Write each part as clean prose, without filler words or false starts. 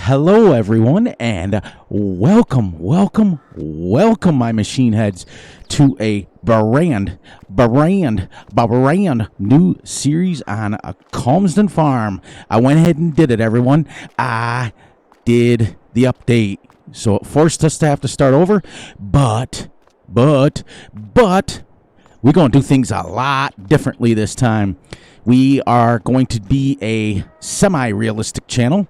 Hello, everyone, and welcome, my machine heads, to a brand new series on a Calmsden farm. I went ahead and did it, everyone. I did the update, so it forced us to have to start over, but we're going to do things a lot differently this time. We are going to be a semi-realistic channel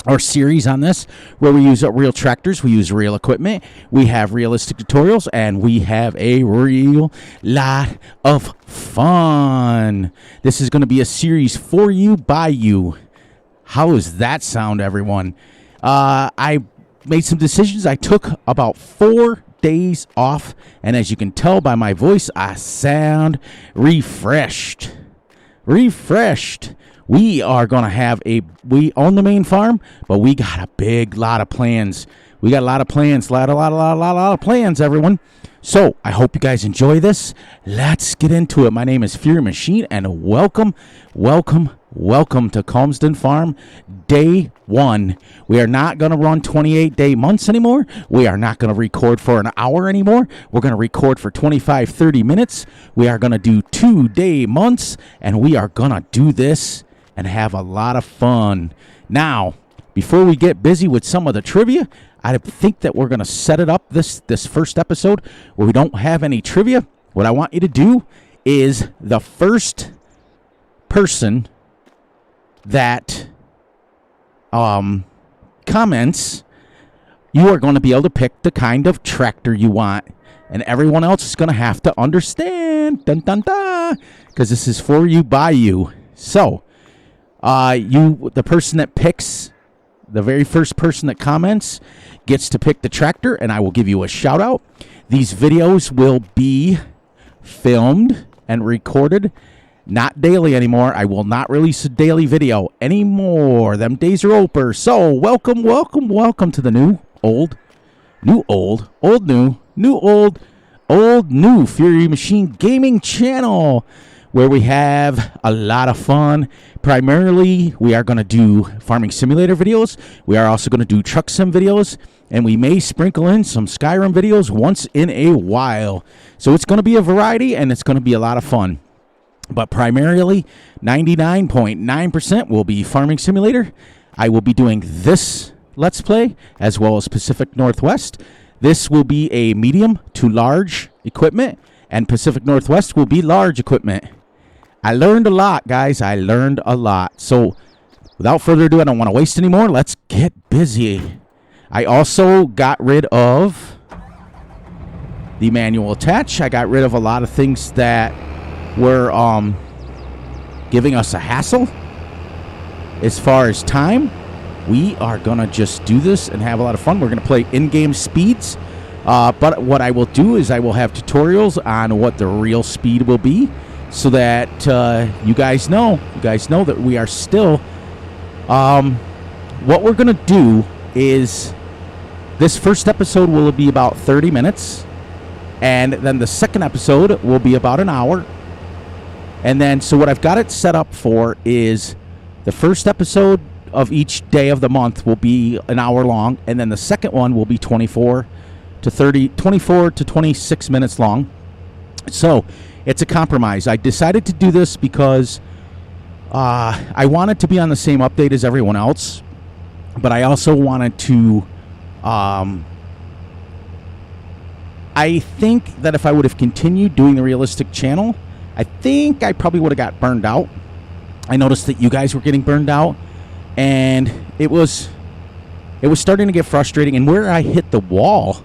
or series on this, where we use real tractors, we use real equipment, we have realistic tutorials, and we have a real lot of fun. This is going to be a series for you, by you. How does that sound, everyone? I made some decisions. I took about 4 days off, and as you can tell by my voice, I sound refreshed. We are going to have we own the main farm, but we got a big lot of plans. We got a lot of plans, lot of plans, everyone. So I hope you guys enjoy this. Let's get into it. My name is Fury Machine, and welcome to Calmsden Farm, day 1. We are not going to run 28-day months anymore. We are not going to record for an hour anymore. We're going to record for 25-30 minutes. We are going to do 2-day months, and we are going to do this and have a lot of fun. Now, before we get busy with some of the trivia, I think that we're going to set it up this first episode where we don't have any trivia. What I want you to do is the first person that comments, you are going to be able to pick the kind of tractor you want, and everyone else is going to have to understand, because this is for you, by you. So the person that picks, the very first person that comments gets to pick the tractor, and I will give you a shout out. These videos will be filmed and recorded, not daily anymore. I will not release a daily video anymore. Them days are over. So welcome to the new Fury Machine Gaming channel, where we have a lot of fun. Primarily, we are going to do farming simulator videos. We are also going to do truck sim videos, and we may sprinkle in some Skyrim videos once in a while. So it's going to be a variety, and it's going to be a lot of fun. But primarily, 99.9% will be farming simulator. I will be doing this Let's Play, as well as Pacific Northwest. This will be a medium to large equipment, and Pacific Northwest will be large equipment. I learned a lot, guys. I learned a lot. So without further ado, I don't want to waste any more. Let's get busy. I also got rid of the manual attach. I got rid of a lot of things that were giving us a hassle. As far as time, we are going to just do this and have a lot of fun. We're going to play in-game speeds. But what I will do is I will have tutorials on what the real speed will be, so that you guys know that we are still what we're going to do is this first episode will be about 30 minutes, and then the second episode will be about an hour. And then, so what I've got it set up for is the first episode of each day of the month will be an hour long, and then the second one will be 24 to 26 minutes long. So it's a compromise. I decided to do this because I wanted to be on the same update as everyone else, but I also wanted to I think that if I would have continued doing the realistic channel, I think I probably would have got burned out. I noticed that you guys were getting burned out, and it was starting to get frustrating. And where I hit the wall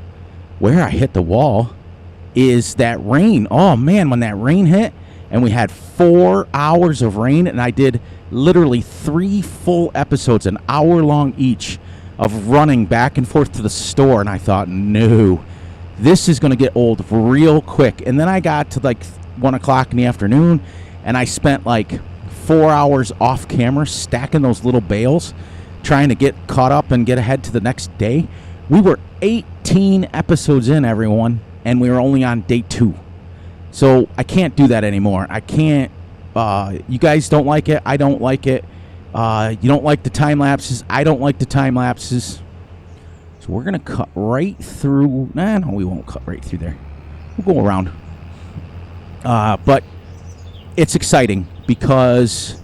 is that rain. Oh man, when that rain hit, and we had 4 hours of rain, and I did literally 3 full episodes, an hour long each, of running back and forth to the store, and I thought, no, this is going to get old real quick. And then I got to like 1 o'clock in the afternoon, and I spent like 4 hours off camera stacking those little bales, trying to get caught up and get ahead to the next day. We were 18 episodes in, everyone, and we were only on day 2. So I can't do that anymore. I can't. You guys don't like it. I don't like it. You don't like the time lapses. I don't like the time lapses. So we're going to cut right through. No, we won't cut right through there. We'll go around. But it's exciting because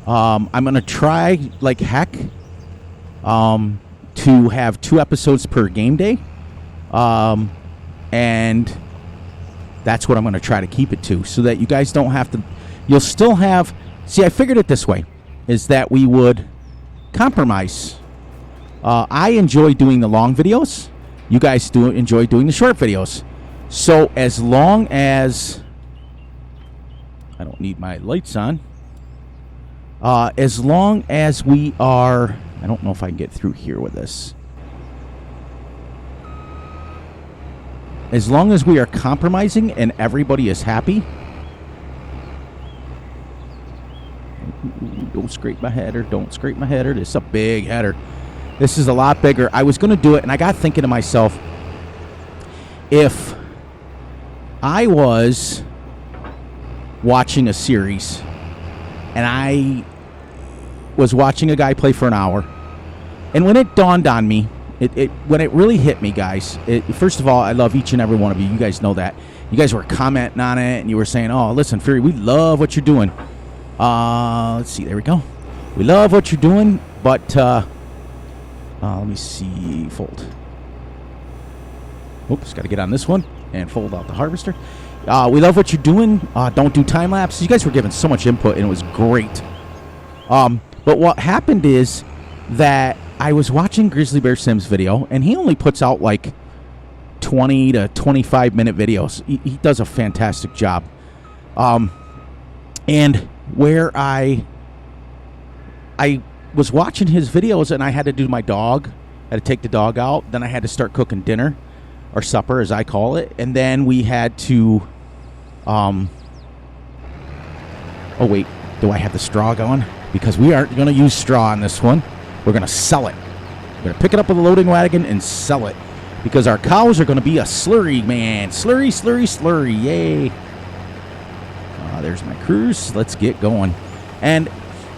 I'm going to try like heck to have 2 episodes per game day. And that's what I'm going to try to keep it to, so that you guys don't have to. You'll still have. See, I figured it this way, is that we would compromise. I enjoy doing the long videos. You guys do enjoy doing the short videos. So as long as I don't need my lights on, as long as we are, I don't know if I can get through here with this. As long as we are compromising and everybody is happy. Don't scrape my header. Don't scrape my header. This is a big header. This is a lot bigger. I was going to do it, and I got thinking to myself, if I was watching a series and I was watching a guy play for an hour, and when it dawned on me, when it really hit me, guys, first of all, I love each and every one of you. You guys know that. You guys were commenting on it, and you were saying, oh, listen, Fury, we love what you're doing. Let's see. There we go. We love what you're doing, but let me see. Fold. Oops, got to get on this one and fold out the harvester. We love what you're doing. Don't do time lapse. You guys were giving so much input, and it was great. But what happened is that I was watching Grizzly Bear Sims video, and he only puts out like 20 to 25 minute videos. He does a fantastic job. And where I was watching his videos, and I had to do my dog. I had to take the dog out. Then I had to start cooking dinner, or supper as I call it. And then we had to, oh wait, do I have the straw going? Because we aren't going to use straw on this one. We're going to sell it. We're going to pick it up with a loading wagon and sell it. Because our cows are going to be a slurry, man. Slurry, slurry, slurry. Yay. There's my cruise. Let's get going. And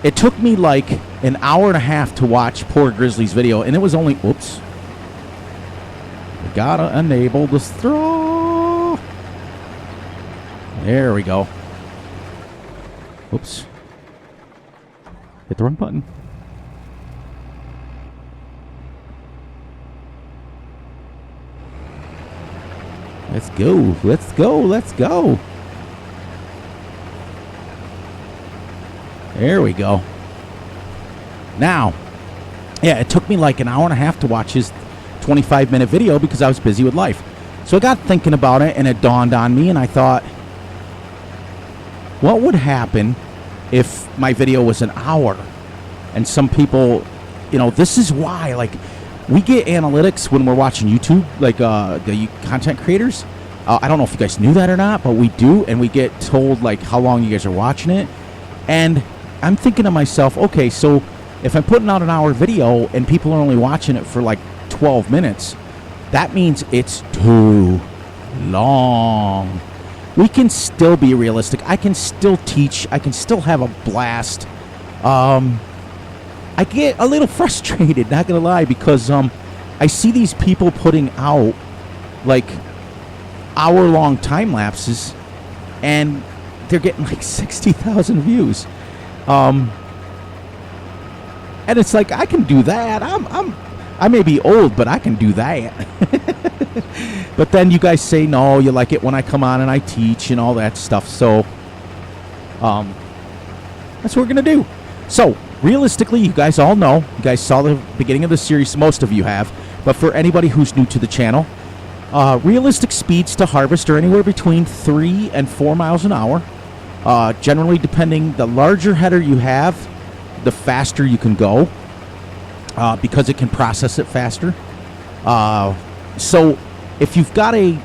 it took me like an hour and a half to watch poor Grizzly's video. And it was only, whoops. We got to enable the straw. There we go. Whoops. Hit the wrong button. Let's go. Let's go. Let's go. There we go. Now, yeah, it took me like an hour and a half to watch his 25-minute video because I was busy with life. So I got thinking about it, and it dawned on me, and I thought, what would happen if my video was an hour? And some people, you know, this is why, like, we get analytics when we're watching YouTube, like the content creators. I don't know if you guys knew that or not, but we do, and we get told, like, how long you guys are watching it. And I'm thinking to myself, okay, so if I'm putting out an hour video and people are only watching it for, like, 12 minutes, that means it's too long. We can still be realistic. I can still teach. I can still have a blast. I get a little frustrated, not going to lie, because I see these people putting out, like, hour-long time lapses, and they're getting, like, 60,000 views. And it's like, I can do that. I may be old, but I can do that. But then you guys say, no, you like it when I come on and I teach and all that stuff. So that's what we're going to do. So realistically, you guys all know. You guys saw the beginning of the series. Most of you have. But for anybody who's new to the channel, realistic speeds to harvest are anywhere between 3 and 4 miles an hour. Generally, depending, the larger header you have, the faster you can go, because it can process it faster. So if you've got a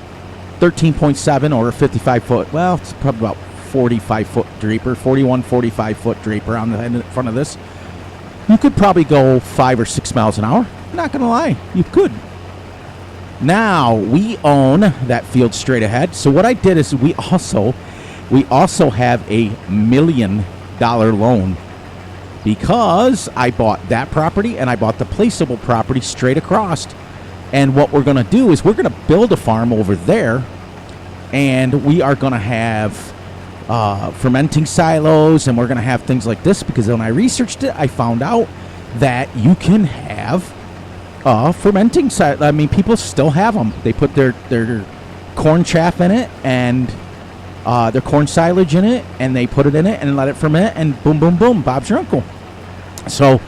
13.7 or a 55-foot, well, it's probably about 45-foot draper, 41, 45-foot draper on the end front of this, you could probably go 5 or 6 miles an hour. Not going to lie, you could. Now, we own that field straight ahead. So what I did is we also have a $1 million loan because I bought that property and I bought the placeable property straight across. And what we're going to do is we're going to build a farm over there, and we are going to have fermenting silos, and we're going to have things like this, because when I researched it, I found out that you can have fermenting silo. I mean, people still have them. They put their corn chaff in it and their corn silage in it, and they put it in it and let it ferment, and boom, boom, boom, Bob's your uncle. So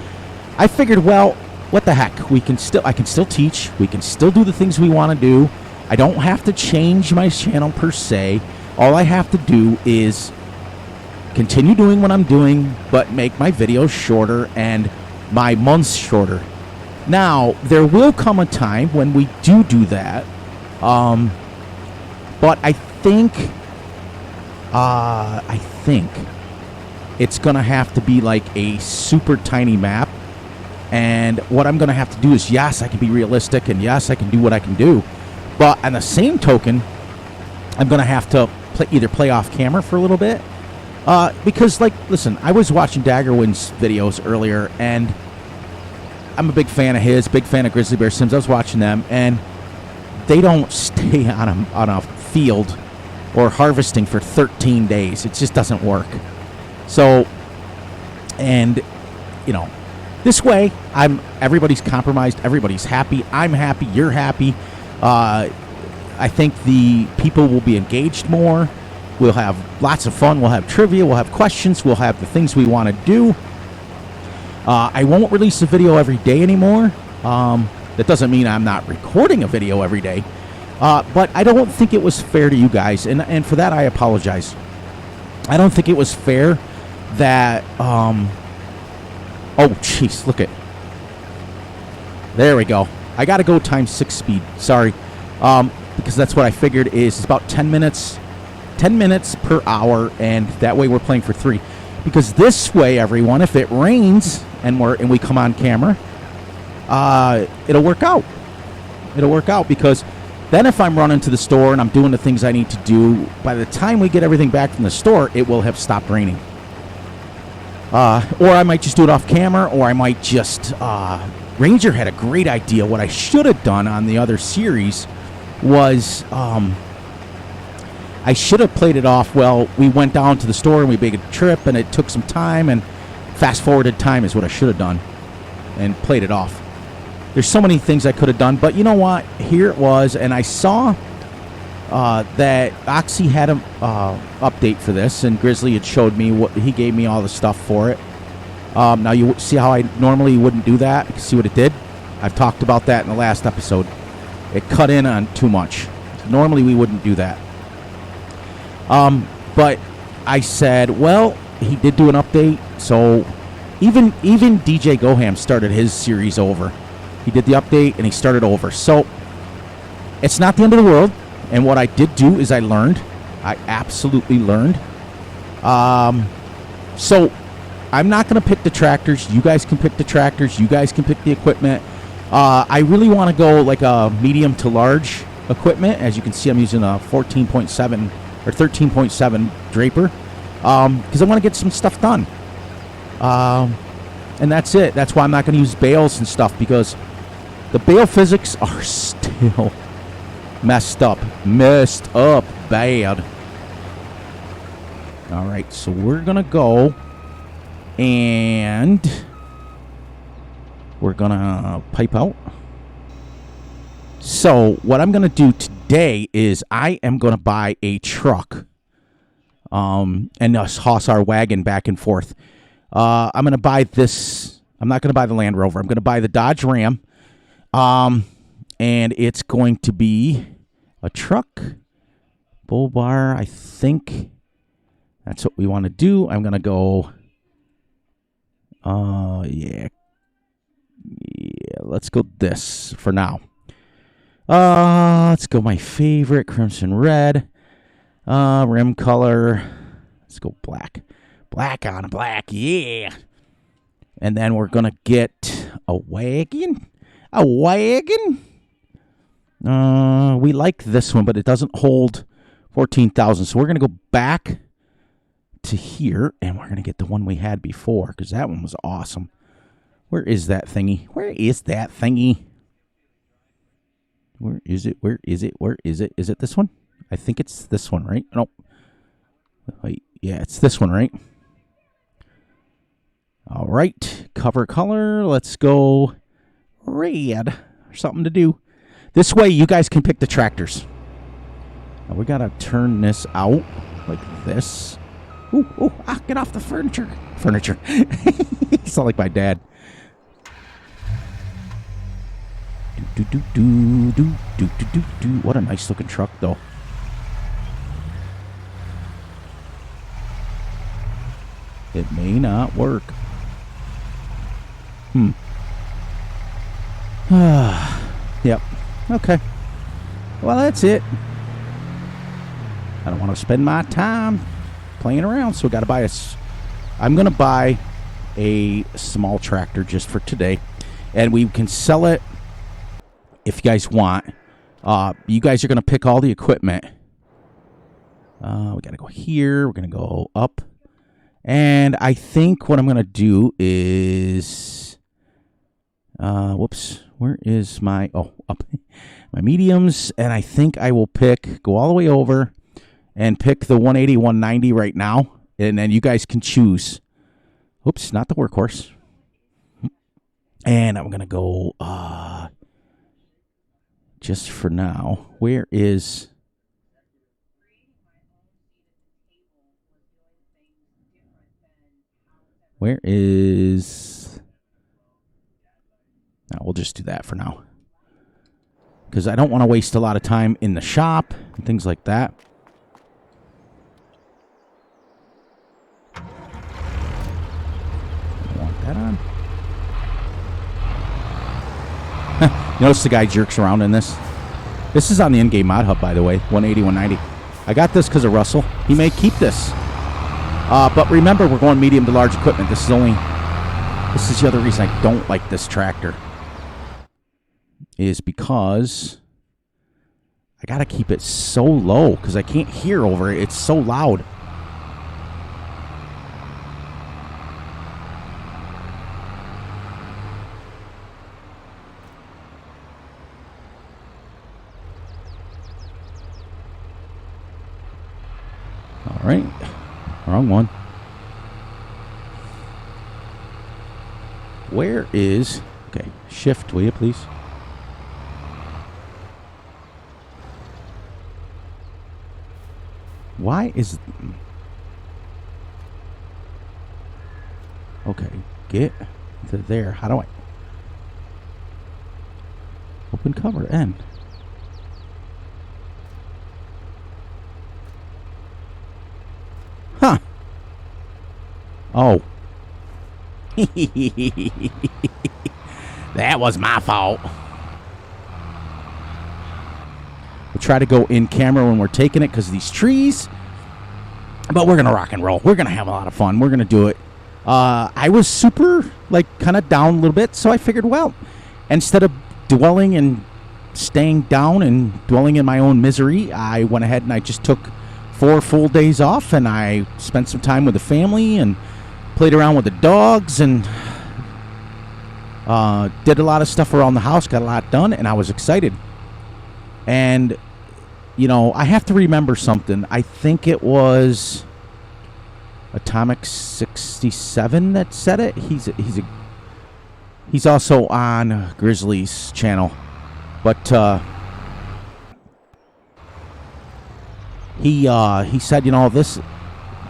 I figured, well, what the heck? I can still teach. We can still do the things we want to do. I don't have to change my channel per se. All I have to do is continue doing what I'm doing, but make my videos shorter and my months shorter. Now, there will come a time when we do that. But I think it's going to have to be like a super tiny map. And what I'm going to have to do is, yes, I can be realistic, and yes, I can do what I can do. But on the same token, I'm going to have to either play off camera for a little bit. Because, like, listen, I was watching Daggerwin's videos earlier, and I'm a big fan of his, big fan of Grizzly Bear Sims. I was watching them, and they don't stay on a field or harvesting for 13 days. It just doesn't work. So, and, you know, this way, everybody's compromised, everybody's happy, I'm happy, you're happy. I think the people will be engaged more. We'll have lots of fun. We'll have trivia. We'll have questions. We'll have the things we want to do. I won't release a video every day anymore. That doesn't mean I'm not recording a video every day. But I don't think it was fair to you guys, and for that I apologize. I don't think it was fair that... Oh, jeez, look it. There we go. I got to go times 6 speed. Sorry. Because that's what I figured is it's about 10 minutes per hour, and that way we're playing for 3. Because this way, everyone, if it rains and we come on camera, it'll work out. It'll work out, because then if I'm running to the store and I'm doing the things I need to do, by the time we get everything back from the store, it will have stopped raining. Or I might just do it off camera, or I might just... Ranger had a great idea. What I should have done on the other series was... I should have played it off. Well, we went down to the store and we made a trip, and it took some time, and fast-forwarded time is what I should have done, and played it off. There's so many things I could have done, but you know what? Here it was, and I saw that Oxy had an update for this, and Grizzly had showed me what he gave me all the stuff for it. Now you see how I normally wouldn't do that. You can see what it did. I've talked about that in the last episode. It cut in on too much. Normally we wouldn't do that. But I said, well, he did do an update, so even DJ Goham started his series over. He did the update and he started over. So it's not the end of the world. And what I did do is I learned. I absolutely learned. So I'm not going to pick the tractors. You guys can pick the tractors. You guys can pick the equipment. I really want to go like a medium to large equipment. As you can see, I'm using a 14.7 or 13.7 Draper because I want to get some stuff done. And that's it. That's why I'm not going to use bales and stuff, because the bale physics are still messed up bad. All right, so we're going to go and we're going to pipe out. So what I'm going to do today is I am going to buy a truck and us hoss our wagon back and forth. I'm going to buy this. I'm not going to buy the Land Rover. I'm going to buy the Dodge Ram. And it's going to be a truck. Bull bar, I think that's what we want to do. I'm going to go, yeah, let's go this for now. Let's go my favorite, crimson red. Rim color, let's go black. Black on black, yeah. And then we're going to get a wagon. A wagon? We like this one, but it doesn't hold 14,000. So we're going to go back to here, and we're going to get the one we had before, because that one was awesome. Where is that thingy? Where is that thingy? Where is it? Where is it? Where is it? Is it this one? I think it's this one, right? No. Wait, yeah, it's this one, right? All right. Cover color. Let's go red. Something to do. This way, you guys can pick the tractors. Now, we got to turn this out like this. Ooh, get off the furniture. Furniture. You sound like my dad. What a nice looking truck, though. It may not work. Yep. Okay. Well, that's it. I don't want to spend my time playing around, so we got to buy I'm going to buy a small tractor just for today, and we can sell it if you guys want. You guys are going to pick all the equipment. We got to go here. We're going to go up. And I think what I'm going to do is... whoops. Where is my... Oh, up. My mediums. And I think I will go all the way over and pick the 180, 190 right now. And then you guys can choose. Oops, not the workhorse. And I'm going to go... just for now, where is... Where is... No, we'll just do that for now. Because I don't want to waste a lot of time in the shop and things like that. I want that on. Notice the guy jerks around in this. This is on the in-game mod hub, by the way. 180, 190. I got this because of Russell. He may keep this. But remember, we're going medium to large equipment. This is the other reason I don't like this tractor. Is because I got to keep it so low because I can't hear over it. It's so loud. All right. Wrong one. Where is... Okay, shift, will you, please? Why is... Okay, get to there. How do I... Open cover, end. Huh. Oh. That was my fault. We'll try to go in camera when we're taking it because of these trees. But we're going to rock and roll. We're going to have a lot of fun. We're going to do it. I was super, kind of down a little bit. So I figured, well, instead of dwelling and staying down and dwelling in my own misery, I went ahead and I just took 4 full days off, and I spent some time with the family and played around with the dogs and did a lot of stuff around the house, got a lot done, and I was excited. And, I have to remember something. I think it was Atomic 67 that said it. He's also on Grizzly's channel. But he said, this,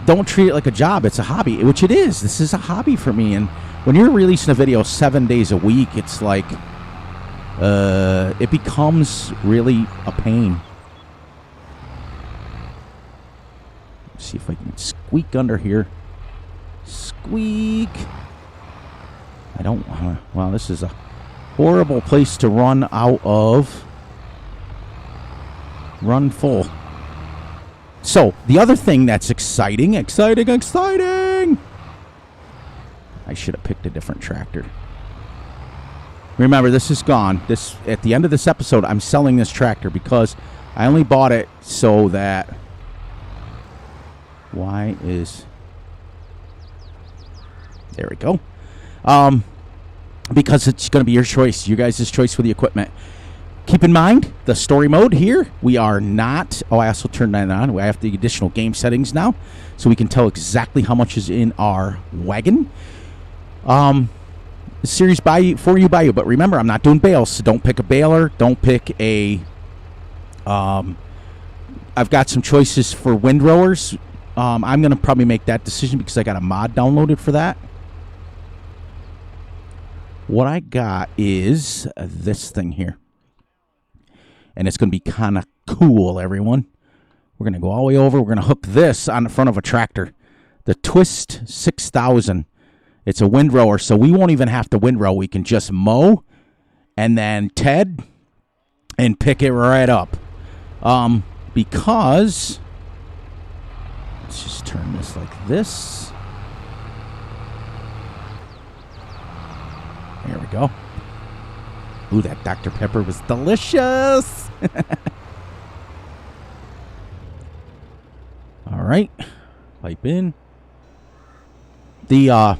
don't treat it like a job. It's a hobby, which it is. This is a hobby for me. And when you're releasing a video 7 days a week, it's like it becomes really a pain. Let's see if I can squeak under here. Squeak. I don't... Wow, this is a horrible place to run out of. Run full. So, the other thing that's exciting. I should have picked a different tractor. Remember, this is gone. At the end of this episode, I'm selling this tractor because I only bought it so that... Why is... There we go. Because it's going to be your choice, you guys' choice for the equipment. Keep in mind, the story mode here, we are not... Oh, I also turned that on. We have the additional game settings now, so we can tell exactly how much is in our wagon. The series by you, but remember, I'm not doing bales, so don't pick a baler. Don't pick a... I've got some choices for windrowers. I'm going to probably make that decision because I got a mod downloaded for that. What I got is this thing here. And it's going to be kind of cool, everyone. We're going to go all the way over. We're going to hook this on the front of a tractor. The Twist 6000. It's a windrower, so we won't even have to windrow. We can just mow and then Ted and pick it right up. Because... Let's just turn this like this. There we go. Ooh, that Dr. Pepper was delicious. All right. Pipe in. Because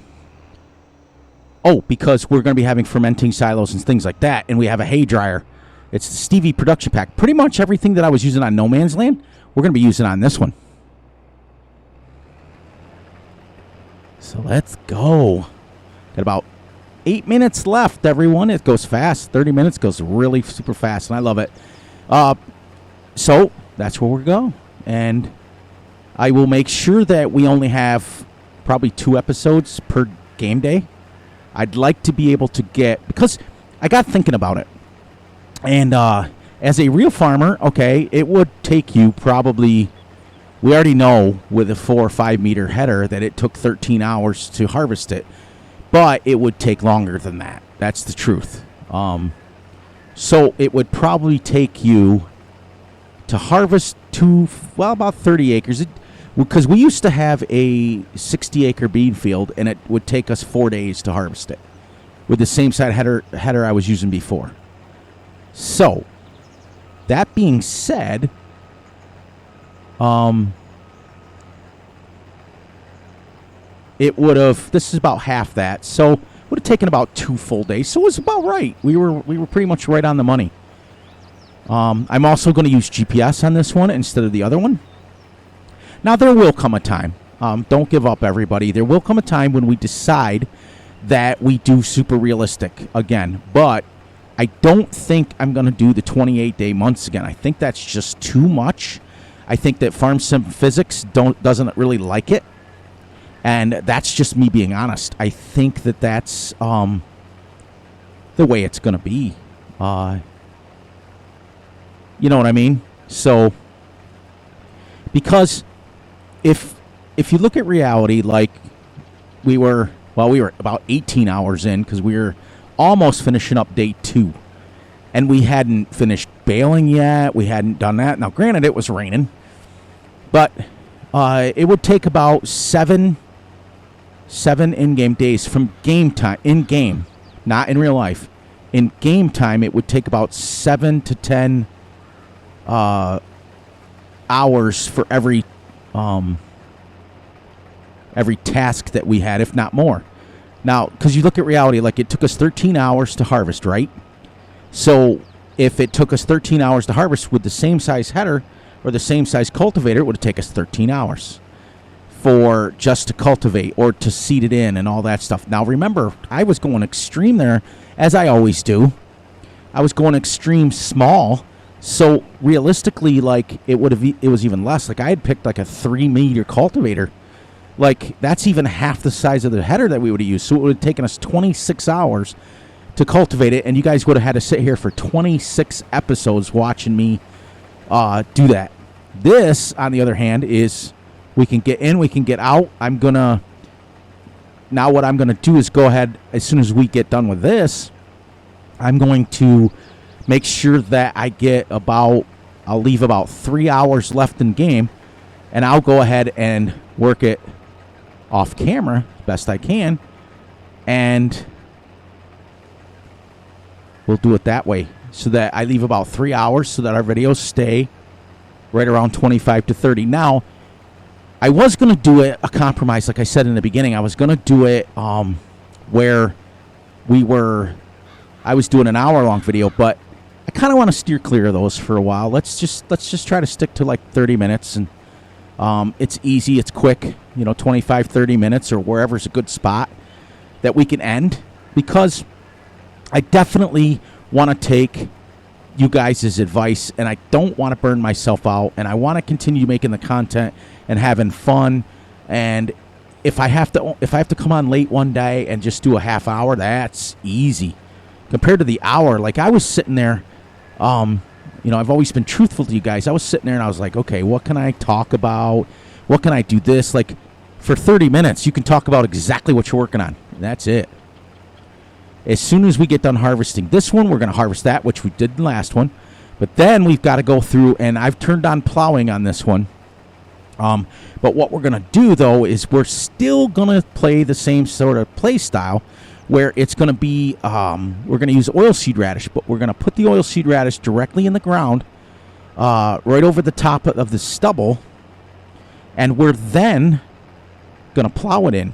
we're going to be having fermenting silos and things like that, and we have a hay dryer. It's the Stevie production pack. Pretty much everything that I was using on No Man's Land, we're going to be using on this one. So let's go. Got about 8 minutes left, everyone. It goes fast. 30 minutes goes really super fast, and I love it. So that's where we'll go. And I will make sure that we only have probably 2 episodes per game day. I'd like to be able to get... Because I got thinking about it. And as a real farmer, okay, it would take you probably... We already know with a 4 or 5 meter header that it took 13 hours to harvest it. But it would take longer than that. That's the truth. So it would probably take you to harvest about 30 acres. Because we used to have a 60-acre bean field, and it would take us 4 days to harvest it with the same side header I was using before. So, that being said, it would have... This is about half that, so it would have taken about 2 full days. So it was about right. We were pretty much right on the money. I'm also going to use GPS on this one instead of the other one. Now, there will come a time. Don't give up, everybody. There will come a time when we decide that we do super realistic again. But I don't think I'm going to do the 28-day months again. I think that's just too much. I think that Farm Sim Physics doesn't really like it. And that's just me being honest. I think that that's the way it's going to be. You know what I mean? So, because... If you look at reality, like we were about 18 hours in because we were almost finishing up day 2. And we hadn't finished baling yet. We hadn't done that. Now, granted, it was raining. But it would take about 7 in-game days from game time. In-game, not in real life. In game time, it would take about 7 to 10 hours for every task that we had, if not more. Now, because you look at reality, like it took us 13 hours to harvest, right? So if it took us 13 hours to harvest with the same size header or the same size cultivator, it would have taken us 13 hours for just to cultivate or to seed it in and all that stuff. Now, remember, I was going extreme there, as I always do. I was going extreme small. So realistically, like it was even less. Like I had picked like a 3-meter cultivator. Like that's even half the size of the header that we would have used. So it would have taken us 26 hours to cultivate it, and you guys would have had to sit here for 26 episodes watching me do that. This, on the other hand, is we can get in, we can get out. Now what I'm gonna do is go ahead as soon as we get done with this. I'm going to make sure that I'll leave about 3 hours left in game, and I'll go ahead and work it off camera best I can, and we'll do it that way so that I leave about 3 hours so that our videos stay right around 25 to 30. Now, I was going to do it a compromise, like I said in the beginning. I was going to do it where I was doing an hour-long video, but I kind of want to steer clear of those for a while. Let's just try to stick to like 30 minutes, and it's easy, it's quick, 25, 30 minutes or wherever's a good spot that we can end, because I definitely want to take you guys' advice, and I don't want to burn myself out, and I want to continue making the content and having fun. And if I have to come on late one day and just do a half hour, that's easy compared to the hour. Like, I was sitting there, I've always been truthful to you guys. I was sitting there and I was like, okay, what can I talk about? What can I do this? Like, for 30 minutes, you can talk about exactly what you're working on. That's it. As soon as we get done harvesting this one, we're going to harvest that, which we did in the last one. But then we've got to go through, and I've turned on plowing on this one. But what we're going to do, though, is we're still going to play the same sort of play style, where it's going to be, we're going to use oilseed radish, but we're going to put the oilseed radish directly in the ground, right over the top of the stubble, and we're then going to plow it in.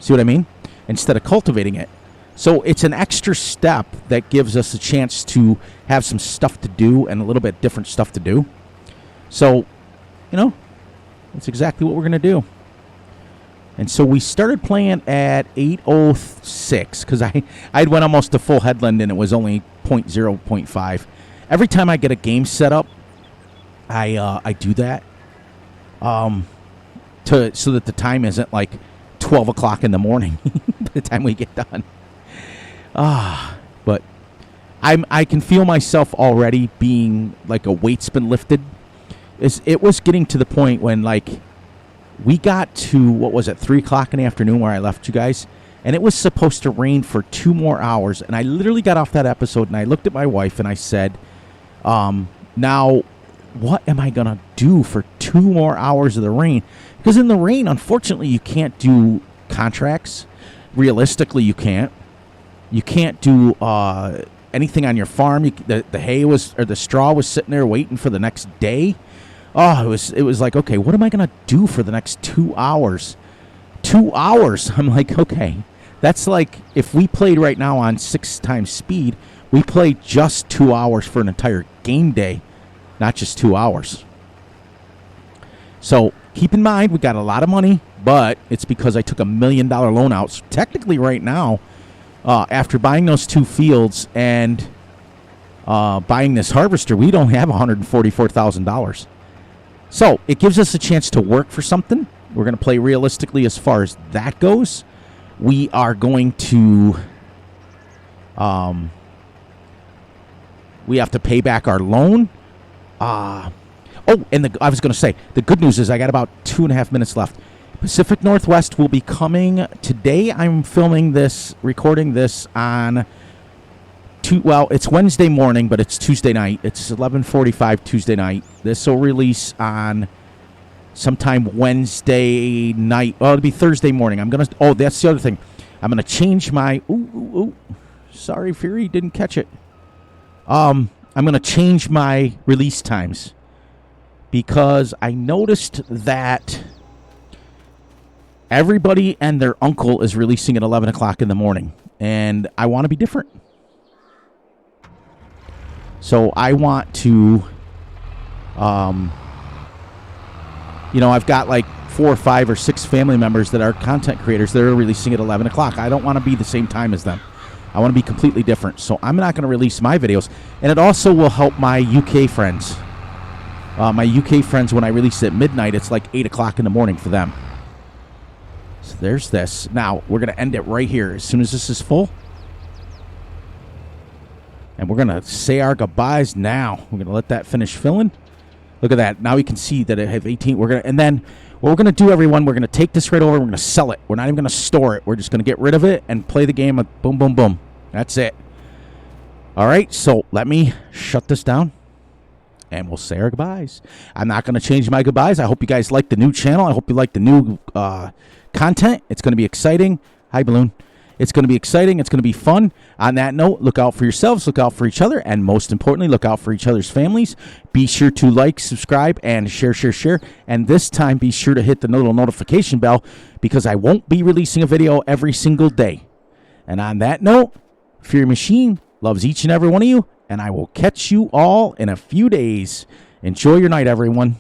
See what I mean? Instead of cultivating it. So it's an extra step that gives us a chance to have some stuff to do and a little bit different stuff to do. So, that's exactly what we're going to do. And so we started playing at 8:06 because I'd went almost to full headland and it was only 0.0, 0.5. Every time I get a game set up, I do that so that the time isn't like 12 o'clock in the morning by the time we get done. But I can feel myself already being like a weight's been lifted. It was getting to the point when, like, we got to, 3 o'clock in the afternoon where I left you guys, and it was supposed to rain for 2 more hours, and I literally got off that episode, and I looked at my wife, and I said, now, what am I going to do for 2 more hours of the rain? Because in the rain, unfortunately, you can't do contracts. Realistically, you can't. You can't do anything on your farm. The hay the straw was sitting there waiting for the next day. Oh, it was like, okay, what am I going to do for the next 2 hours? 2 hours. I'm like, okay, that's like if we played right now on 6 times speed, we play just 2 hours for an entire game day, not just 2 hours. So keep in mind, we got a lot of money, but it's because I took $1 million loan out. So technically right now, after buying those 2 fields and buying this harvester, we don't have $144,000. So it gives us a chance to work for something. We're going to play realistically as far as that goes. We are going to, we have to pay back our loan. I was going to say, the good news is I got about 2.5 minutes left. Pacific Northwest will be coming today. I'm recording this on it's Wednesday morning, but it's Tuesday night. It's 11:45 Tuesday night. This will release on sometime Wednesday night. Well, it'll be Thursday morning. That's the other thing. I'm gonna change my. Sorry, Fury, didn't catch it. I'm gonna change my release times because I noticed that everybody and their uncle is releasing at 11 o'clock in the morning, and I want to be different. So I want to, I've got like 4 or 5 or 6 family members that are content creators that are releasing at 11 o'clock. I don't want to be the same time as them. I want to be completely different. So I'm not going to release my videos. And it also will help my UK friends. When I release it at midnight, it's like 8 o'clock in the morning for them. So there's this. Now, we're going to end it right here as soon as this is full. And we're going to say our goodbyes now. We're going to let that finish filling. Look at that. Now we can see that it have 18. And then what we're going to do, everyone, we're going to take this right over. We're going to sell it. We're not even going to store it. We're just going to get rid of it and play the game of boom, boom, boom. That's it. All right, so let me shut this down. And we'll say our goodbyes. I'm not going to change my goodbyes. I hope you guys like the new channel. I hope you like the new content. It's going to be exciting. Hi, Balloon. It's going to be exciting. It's going to be fun. On that note, look out for yourselves, look out for each other, and most importantly, look out for each other's families. Be sure to like, subscribe, and share. And this time, be sure to hit the little notification bell because I won't be releasing a video every single day. And on that note, Fear Machine loves each and every one of you, and I will catch you all in a few days. Enjoy your night, everyone.